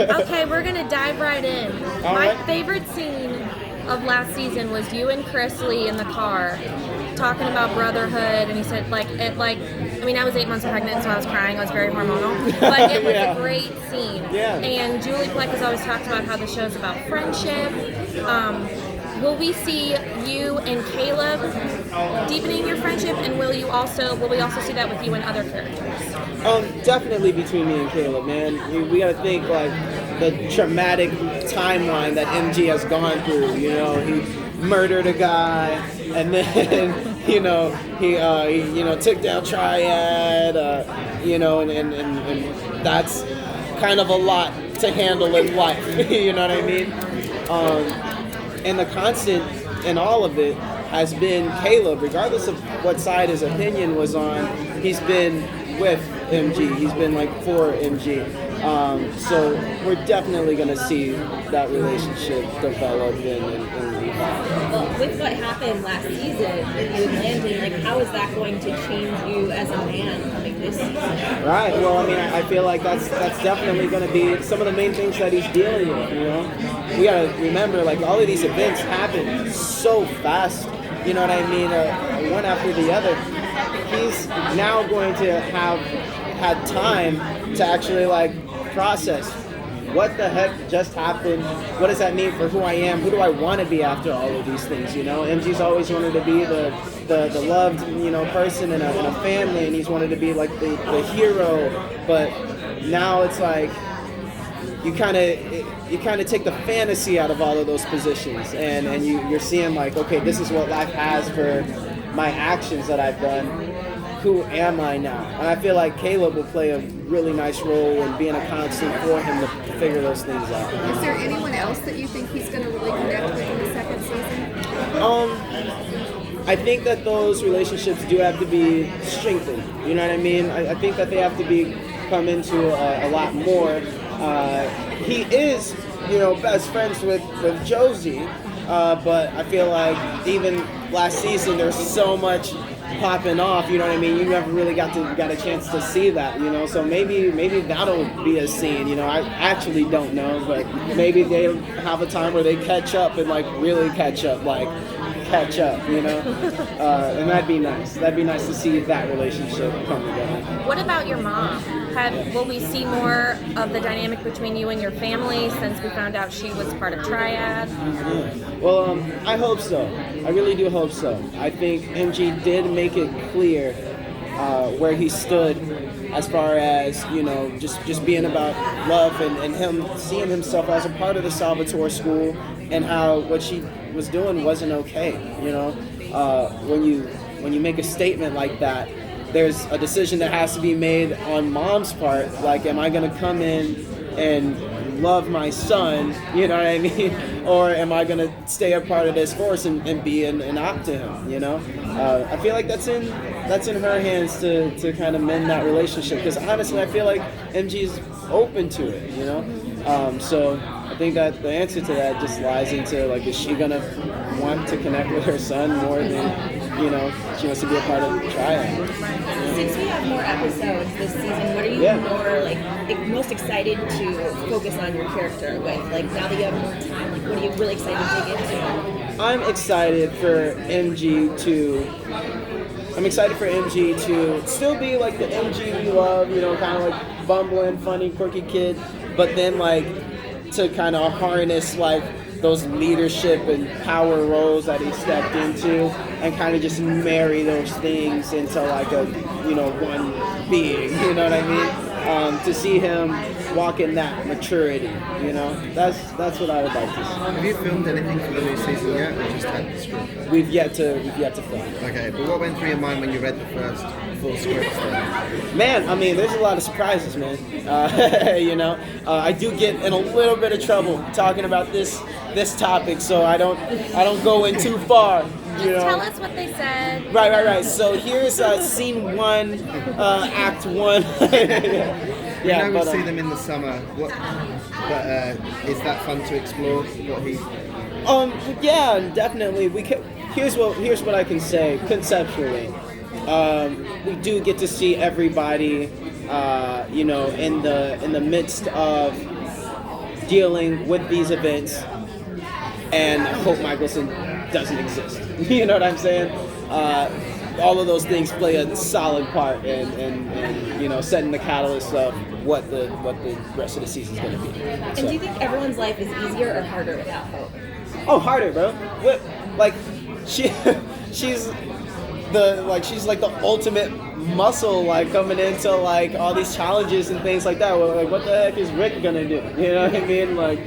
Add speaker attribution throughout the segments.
Speaker 1: Okay, we're gonna dive right in.
Speaker 2: All
Speaker 1: My
Speaker 2: right.
Speaker 1: favorite scene of last season was you and Chris Lee in the car talking about brotherhood, and he said I mean, I was 8 months pregnant, so I was crying. I was very hormonal, but it was
Speaker 2: Yeah.
Speaker 1: a great scene.
Speaker 2: Yeah.
Speaker 1: And Julie Fleck has always talked about how the show's about friendship. Will we see you and Caleb deepening your friendship, and will we also see that with you and other characters?
Speaker 2: Definitely between me and Caleb, man. We gotta think like the traumatic timeline that MG has gone through. You know, he murdered a guy, and then he took down Triad. And that's kind of a lot to handle in life. You know what I mean? And the constant in all of it has been Caleb, regardless of what side his opinion was on. He's been with MG. He's been like for MG. So we're definitely going to see that relationship develop and evolve.
Speaker 3: Well, with what happened last season, with you and Landon, like how is that going to change you as a man coming this season?
Speaker 2: Right. Well, I mean, I feel like that's definitely going to be some of the main things that he's dealing with. You know, we got to remember, like all of these events happen so fast. You know what I mean? One after the other. He's now going to have had time to actually like process what the heck just happened. What does that mean for who I am? Who do I want to be after all of these things? You know, MG's always wanted to be the loved person in a family, and he's wanted to be like the hero. But now it's like you kind of take the fantasy out of all of those positions, and you're seeing like, okay, this is what life has for my actions that I've done. Who am I now? And I feel like Caleb will play a really nice role in being a constant for him to figure those things out.
Speaker 4: Is there anyone else that you think he's going to really connect with in the second season?
Speaker 2: I think that those relationships do have to be strengthened. You know what I mean? I think that they have to come into a lot more. He is, best friends with Josie, but I feel like even last season there's so much popping off, you know what I mean? You never really got a chance to see that, so maybe that'll be a scene, I actually don't know, but maybe they'll have a time where they catch up and like really catch up, and that'd be nice. That'd be nice to see that relationship come together.
Speaker 1: What about your mom? Will we see more of the dynamic between you and your family since we found out she was part of Triad?
Speaker 2: Well, I hope so. I really do hope so. I think MG did make it clear where he stood as far as, just being about love and him seeing himself as a part of the Salvatore school and how what she was doing wasn't okay. When you make a statement like that, there's a decision that has to be made on mom's part. Like, am I going to come in and love my son, you know what I mean? Or am I going to stay a part of this force and be an op to him, I feel like that's in her hands to kind of mend that relationship. Because honestly, I feel like MG's open to it, So I think that the answer to that just lies into, like, is she going to want to connect with her son more than, she wants to be a part of the Triad.
Speaker 3: Since we have more episodes this season, what are you more most excited to focus on your character with? Like, now that you have more time, like, what are you really excited to dig into?
Speaker 2: I'm excited for MG to still be like the MG we love, kind of like bumbling, funny, quirky kid, but then like to kind of harness like those leadership and power roles that he stepped into and kind of just marry those things into like a, one being, you know what I mean? To see him walk in that maturity, that's what I would like to see.
Speaker 5: Have you filmed anything for the new season yet, or just had the script?
Speaker 2: We've yet to film.
Speaker 5: Okay, but what went through your mind when you read the first full script then?
Speaker 2: Man, I mean, there's a lot of surprises, man. I do get in a little bit of trouble talking about this topic, so I don't go in too far.
Speaker 1: Tell us what they said.
Speaker 2: Right. So here's scene 1, act 1.
Speaker 5: Yeah, we'll see them in the summer. Is that fun to explore?
Speaker 2: Yeah, definitely. Here's what I can say conceptually. We do get to see everybody, in the midst of dealing with these events, and Hope Michelson doesn't exist. You know what I'm saying? All of those things play a solid part in you know, setting the catalyst of what the rest of the season's going to be.
Speaker 3: And do you think everyone's life is easier or harder without Hope?
Speaker 2: Oh, harder, bro. Like she's like the ultimate muscle, like coming into like all these challenges and things like that. Well, like, what the heck is Rick gonna do? You know what I mean? Like,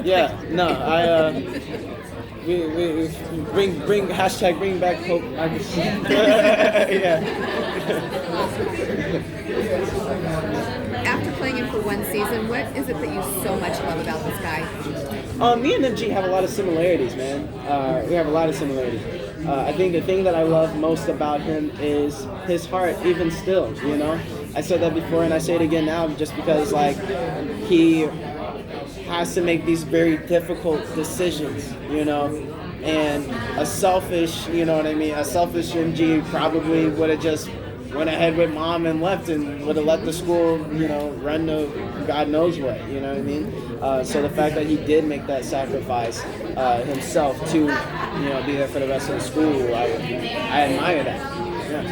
Speaker 2: yeah, no, we bring hashtag bring back Hope. Yeah.
Speaker 4: After playing him for one season, what is it that you so much love about this guy?
Speaker 2: Me and MG have a lot of similarities, man. We have a lot of similarities. I think the thing that I love most about him is his heart, even still, you know? I said that before and I say it again now just because, like, he has to make these very difficult decisions, you know? And a selfish, you know what I mean? A selfish MG probably would have just went ahead with mom and left and would have let the school, you know, run to God knows what, you know what I mean? So the fact that he did make that sacrifice himself to, you know, be there for the rest of the school, I admire that. Yeah.